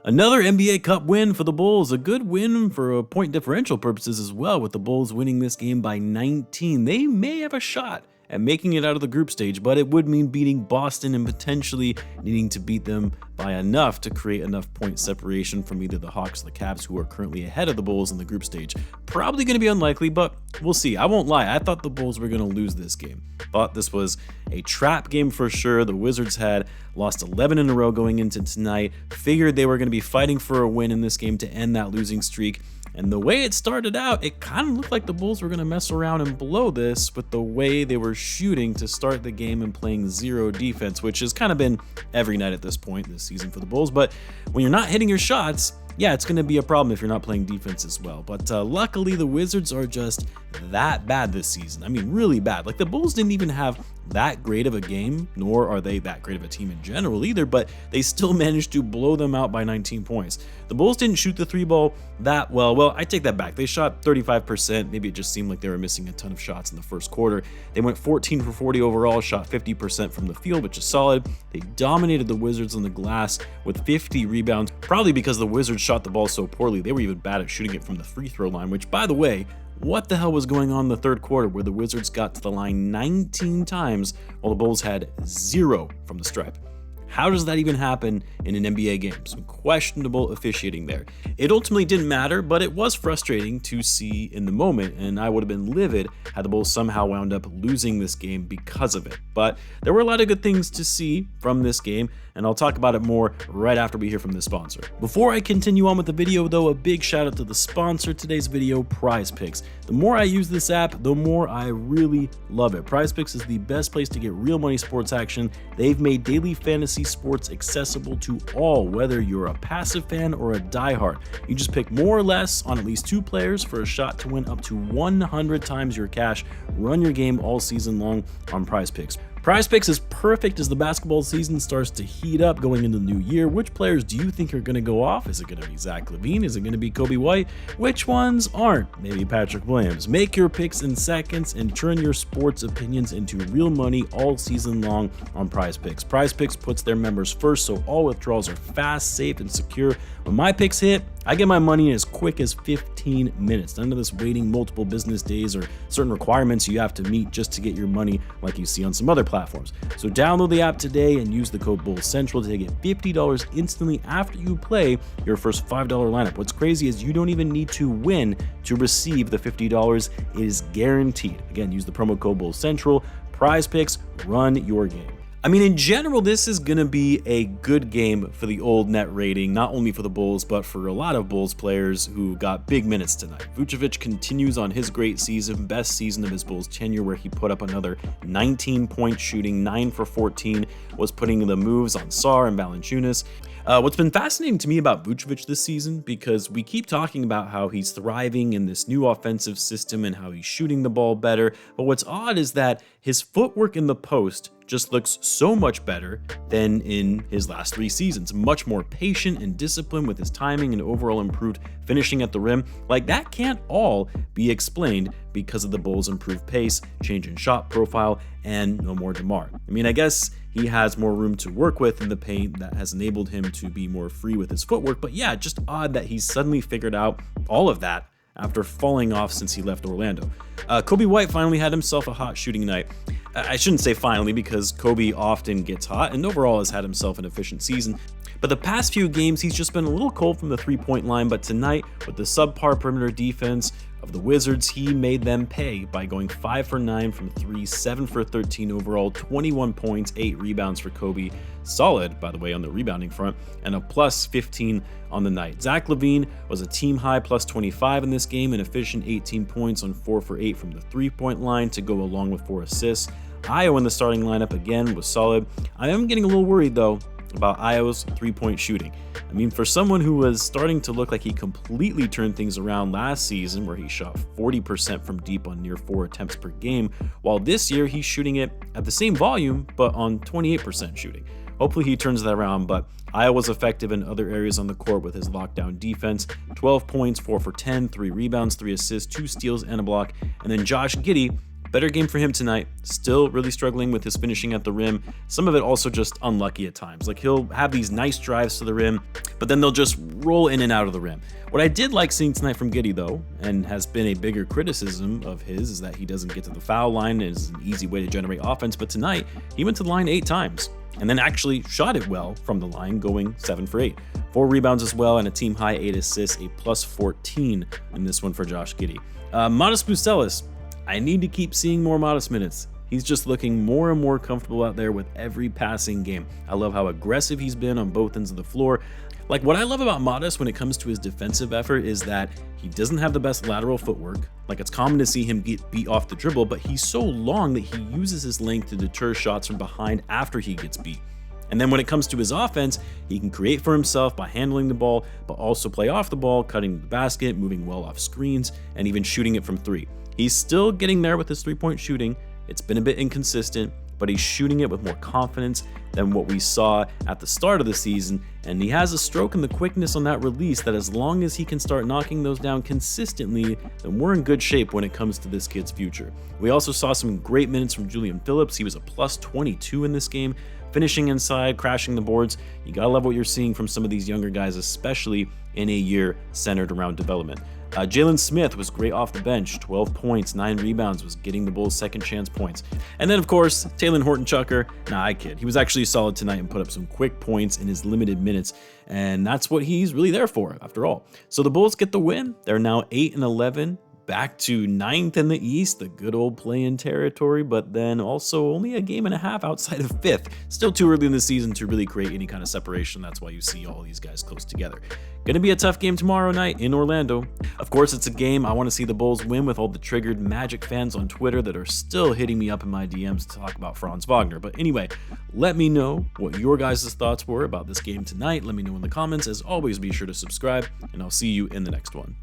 Another NBA Cup win for the Bulls, a good win for point differential purposes as well, with the Bulls winning this game by 19. They may have a shot at making it out of the group stage, but it would mean beating Boston and potentially needing to beat them by enough to create enough point separation from either the Hawks or the Cavs, who are currently ahead of the Bulls in the group stage. Probably going to be unlikely, but we'll see. I won't lie, I thought the Bulls were going to lose this game. Thought this was a trap game for sure. The Wizards had lost 11 in a row going into tonight. Figured they were going to be fighting for a win in this game to end that losing streak. And the way it started out, it kind of looked like the Bulls were going to mess around and blow this with the way they were shooting to start the game and playing zero defense, which has kind of been every night at this point this season for the Bulls. But when you're not hitting your shots, yeah, it's going to be a problem if you're not playing defense as well. But luckily, the Wizards are just that bad this season. I mean, really bad. Like, the Bulls didn't even have that great of a game, nor are they that great of a team in general either, but they still managed to blow them out by 19 points. The Bulls didn't shoot the three ball that well. Well, I take that back. They shot 35%. Maybe it just seemed like they were missing a ton of shots in the first quarter. They went 14 for 40 overall, shot 50% from the field, which is solid. They dominated the Wizards on the glass with 50 rebounds, probably because the Wizards shot the ball so poorly. They were even bad at shooting it from the free throw line, which, by the way, what the hell was going on in the third quarter where the Wizards got to the line 19 times while the Bulls had 0 from the stripe? How does that even happen in an NBA game? Some questionable officiating there. It ultimately didn't matter, but it was frustrating to see in the moment, and I would have been livid had the Bulls somehow wound up losing this game because of it. But there were a lot of good things to see from this game, and I'll talk about it more right after we hear from the sponsor. Before I continue on with the video though, a big shout out to the sponsor of today's video, Prize Picks. The more I use this app, the more I really love it. Prize Picks is the best place to get real money sports action. They've made daily fantasy sports accessible to all, whether you're a passive fan or a diehard. You just pick more or less on at least 2 players for a shot to win up to 100 times your cash. Run your game all season long on Prize Picks. Prize Picks is perfect as the basketball season starts to heat up going into the new year. Which players do you think are going to go off? Is it going to be Zach Lavine? Is it going to be Coby White? Which ones aren't? Maybe Patrick Williams. Make your picks in seconds and turn your sports opinions into real money all season long on Prize Picks. Prize Picks puts their members first, so all withdrawals are fast, safe, and secure. When my picks hit, I get my money in as quick as 15 minutes. None of this waiting multiple business days or certain requirements you have to meet just to get your money like you see on some other platforms. So download the app today and use the code BULLCENTRAL to get $50 instantly after you play your first $5 lineup. What's crazy is you don't even need to win to receive the $50. It is guaranteed. Again, use the promo code BULLCENTRAL. Prize Picks, run your game. I mean, in general, this is going to be a good game for the old net rating, not only for the Bulls, but for a lot of Bulls players who got big minutes tonight. Vucevic continues on his great season, best season of his Bulls tenure, where he put up another 19-point shooting, 9 for 14, was putting the moves on Sarr and Valanciunas. What's been fascinating to me about Vucevic this season, because we keep talking about how he's thriving in this new offensive system and how he's shooting the ball better, but what's odd is that his footwork in the post just looks so much better than in his last 3 seasons. Much more patient and disciplined with his timing and overall improved finishing at the rim. Like, that can't all be explained because of the Bulls' improved pace, change in shot profile, and no more DeMar. I mean, I guess he has more room to work with in the paint that has enabled him to be more free with his footwork, but yeah, just odd that he's suddenly figured out all of that after falling off since he left Orlando. Coby White finally had himself a hot shooting night. I shouldn't say finally, because Coby often gets hot and overall has had himself an efficient season. But the past few games, he's just been a little cold from the three-point line, but tonight, with the subpar perimeter defense of the Wizards, he made them pay by going 5 for 9 from 3, 7 for 13 overall, 21 points, 8 rebounds for Coby. Solid, by the way, on the rebounding front, and a plus 15 on the night. Zach Lavine was a team-high plus 25 in this game, an efficient 18 points on 4 for 8 from the three-point line to go along with 4 assists. Ayo in the starting lineup again was solid. I am getting a little worried, though, about Ayo's three-point shooting. I mean, for someone who was starting to look like he completely turned things around last season, where he shot 40% from deep on near 4 attempts per game, while this year he's shooting it at the same volume, but on 28% shooting. Hopefully he turns that around, but Ayo was effective in other areas on the court with his lockdown defense. 12 points, 4 for 10, 3 rebounds, 3 assists, 2 steals, and a block. And then Josh Giddey Better game for him tonight. Still really struggling with his finishing at the rim. Some of it also just unlucky at times. Like, he'll have these nice drives to the rim, but then they'll just roll in and out of the rim. What I did like seeing tonight from Giddey, though, and has been a bigger criticism of his, is that he doesn't get to the foul line. It is an easy way to generate offense, but tonight he went to the line 8 times and then actually shot it well from the line, going 7 for 8. 4 rebounds as well, and a team high 8 assists, a plus 14 in this one for Josh Giddey. Modest Buzelis. I need to keep seeing more Modest minutes. He's just looking more and more comfortable out there with every passing game. I love how aggressive he's been on both ends of the floor. Like, what I love about Modest when it comes to his defensive effort is that he doesn't have the best lateral footwork. Like, it's common to see him get beat off the dribble, but he's so long that he uses his length to deter shots from behind after he gets beat. And then when it comes to his offense, he can create for himself by handling the ball, but also play off the ball, cutting the basket, moving well off screens, and even shooting it from 3. He's still getting there with his 3-point shooting. It's been a bit inconsistent, but he's shooting it with more confidence than what we saw at the start of the season, and he has a stroke and the quickness on that release that as long as he can start knocking those down consistently, then we're in good shape when it comes to this kid's future. We also saw some great minutes from Julian Phillips. He was a plus 22 in this game, finishing inside, crashing the boards. You gotta love what you're seeing from some of these younger guys, especially in a year centered around development. Jalen Smith was great off the bench, 12 points, 9 rebounds, was getting the Bulls second chance points. And then, of course, Talen Horton-Tucker. Nah, I kid. He was actually solid tonight and put up some quick points in his limited minutes, and that's what he's really there for, after all. So the Bulls get the win. They're now 8-11. Back to 9th in the East, the good old play-in territory, but then also only a game and a half outside of 5th. Still too early in the season to really create any kind of separation. That's why you see all these guys close together. Gonna be a tough game tomorrow night in Orlando. Of course, it's a game I want to see the Bulls win, with all the triggered Magic fans on Twitter that are still hitting me up in my DMs to talk about Franz Wagner. But anyway, let me know what your guys' thoughts were about this game tonight. Let me know in the comments. As always, be sure to subscribe, and I'll see you in the next one.